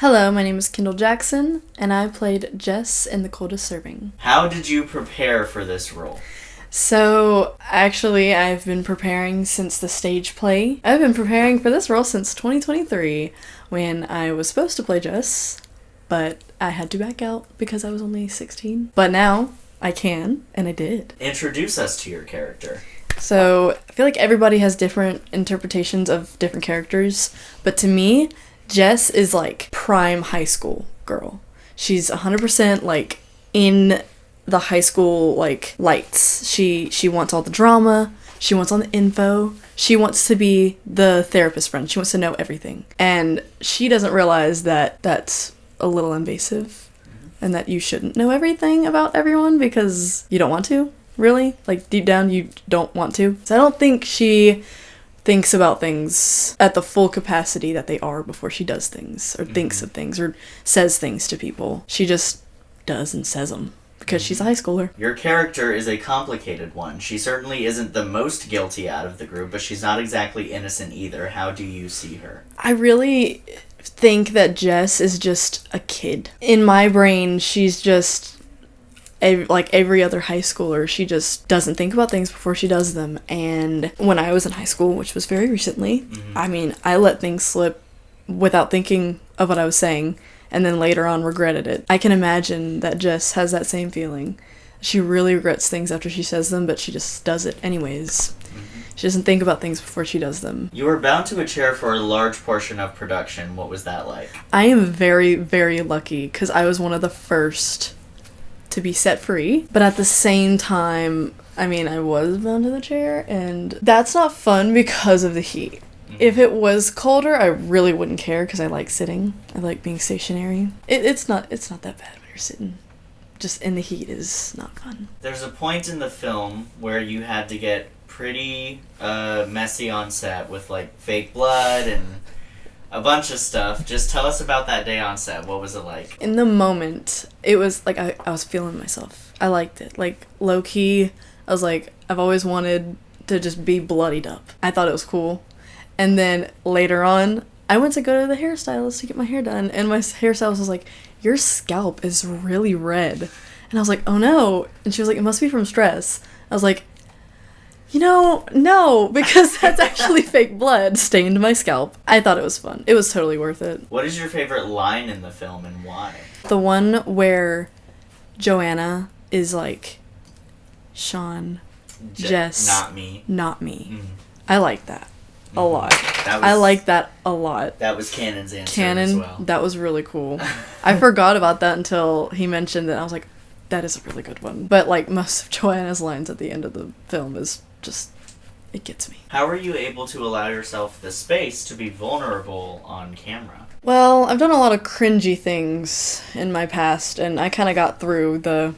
Hello, my name is Kendall Jackson, and I played Jess in The Coldest Serving. How did you prepare for this role? So, actually, I've been preparing since the stage play. I've been preparing for this role since 2023, when I was supposed to play Jess, but I had to back out because I was only 16. But now, I can, and I did. Introduce us to your character. So, I feel like everybody has different interpretations of different characters, but to me, Jess is like prime high school girl. She's 100% like in the high school like lights. She wants all the drama. She wants all the info. She wants to be the therapist friend. She wants to know everything. And she doesn't realize that that's a little invasive and that you shouldn't know everything about everyone because you don't want to, really. Like deep down you don't want to. So I don't think she thinks about things at the full capacity that they are before she does things or thinks of things or says things to people. She just does and says them because she's a high schooler. Your character is a complicated one. She certainly isn't the most guilty out of the group, but she's not exactly innocent either. How do you see her? I really think that Jess is just a kid. In my brain, she's just like every other high schooler. She just doesn't think about things before she does them. And when I was in high school, which was very recently, I let things slip without thinking of what I was saying and then later on regretted it. I can imagine that Jess has that same feeling. She really regrets things after she says them, but she just does it anyways. She doesn't think about things before she does them. You were bound to a chair for a large portion of production. What was that like? I am very, very lucky because I was one of the first to be set free, but at the same time, I was bound to the chair, and that's not fun because of the heat. If it was colder, I really wouldn't care because I like sitting. I like being stationary. It's not that bad when you're sitting. Just in the heat is not fun. There's a point in the film where you had to get pretty messy on set with like fake blood and a bunch of stuff. Just tell us about that day on set. What was it like? In the moment, it was like I was feeling myself. I liked it. Like, low-key, I was like, I've always wanted to just be bloodied up. I thought it was cool. And then later on, I went to go to the hairstylist to get my hair done, and my hairstylist was like, your scalp is really red. And I was like, oh no. And she was like, it must be from stress. I was like, no, because that's actually fake blood stained my scalp. I thought it was fun. It was totally worth it. What is your favorite line in the film and why? The one where Joanna is like, Sean, Jess, not me. I like that a lot. I like that a lot. That was Canon's answer as well. That was really cool. I forgot about that until he mentioned it. I was like, that is a really good one. But like most of Joanna's lines at the end of the film is just, it gets me. How were you able to allow yourself the space to be vulnerable on camera? Well, I've done a lot of cringy things in my past, and I kind of got through the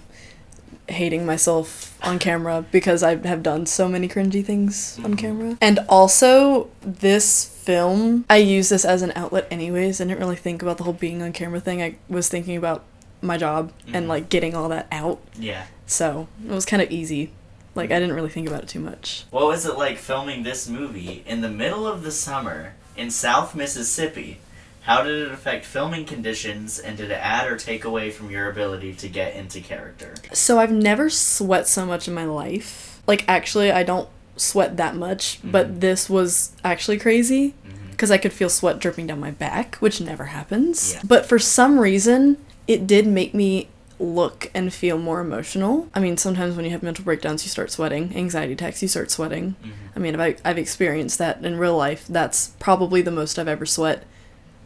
hating myself on camera because I have done so many cringy things on camera. And also, this film, I use this as an outlet anyways. I didn't really think about the whole being on camera thing. I was thinking about my job and like getting all that out. Yeah. So, it was kind of easy. Like, I didn't really think about it too much. What was it like filming this movie in the middle of the summer in South Mississippi? How did it affect filming conditions, and did it add or take away from your ability to get into character? So I've never sweat so much in my life. Like, actually, I don't sweat that much, but this was actually crazy because I could feel sweat dripping down my back, which never happens. Yeah. But for some reason, it did make me look and feel more emotional. I mean, sometimes when you have mental breakdowns, you start sweating. Anxiety attacks, you start sweating. I mean, I've experienced that in real life. That's probably the most I've ever sweat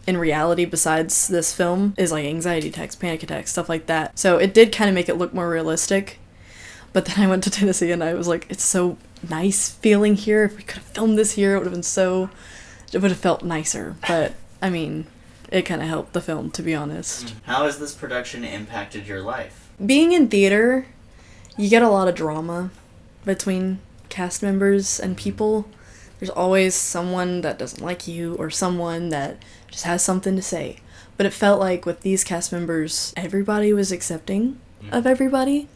in reality besides this film is like anxiety attacks, panic attacks, stuff like that. So it did kind of make it look more realistic. But then I went to Tennessee and I was like, it's so nice feeling here. If we could have filmed this here, it would have felt nicer. But I mean, it kind of helped the film, to be honest. How has this production impacted your life? Being in theater, you get a lot of drama between cast members and people. There's always someone that doesn't like you or someone that just has something to say. But it felt like with these cast members, everybody was accepting of everybody.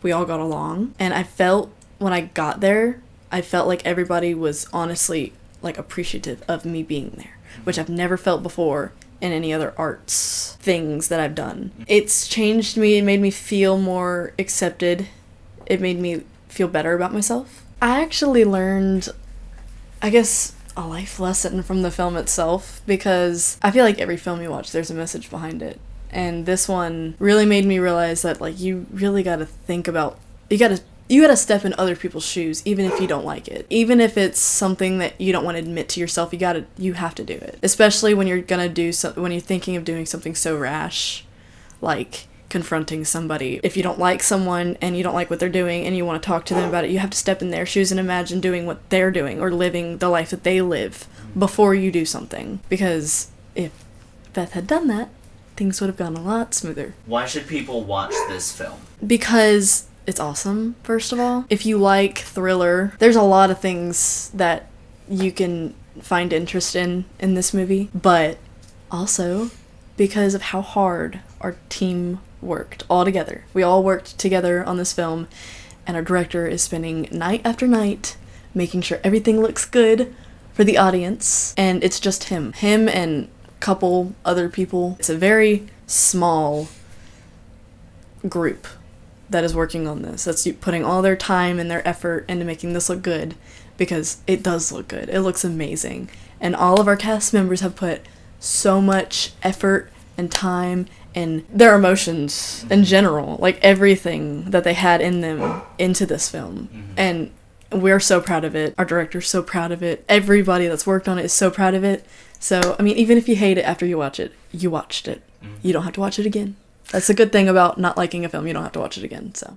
We all got along. And I felt, when I got there, I felt like everybody was honestly like appreciative of me being there, which I've never felt before in any other arts things that I've done. It's changed me. It made me feel more accepted. It made me feel better about myself. I actually learned, I guess, a life lesson from the film itself, because I feel like every film you watch, there's a message behind it. And this one really made me realize that, like, you really gotta think about, you gotta step in other people's shoes, even if you don't like it. Even if it's something that you don't want to admit to yourself, you have to do it. Especially when you're gonna when you're thinking of doing something so rash, like confronting somebody. If you don't like someone and you don't like what they're doing and you want to talk to them about it, you have to step in their shoes and imagine doing what they're doing or living the life that they live before you do something. Because if Beth had done that, things would have gone a lot smoother. Why should people watch this film? Because it's awesome, first of all. If you like thriller, there's a lot of things that you can find interest in this movie, but also because of how hard our team worked all together. We all worked together on this film, and our director is spending night after night making sure everything looks good for the audience, and it's just him and a couple other people. It's a very small group that is working on this. That's putting all their time and their effort into making this look good, because it does look good. It looks amazing. And all of our cast members have put so much effort and time and their emotions in general, like everything that they had in them, into this film. And we're so proud of it. Our director's so proud of it. Everybody that's worked on it is so proud of it. So, I mean, even if you hate it after you watch it, you watched it. You don't have to watch it again. That's a good thing about not liking a film. You don't have to watch it again, so.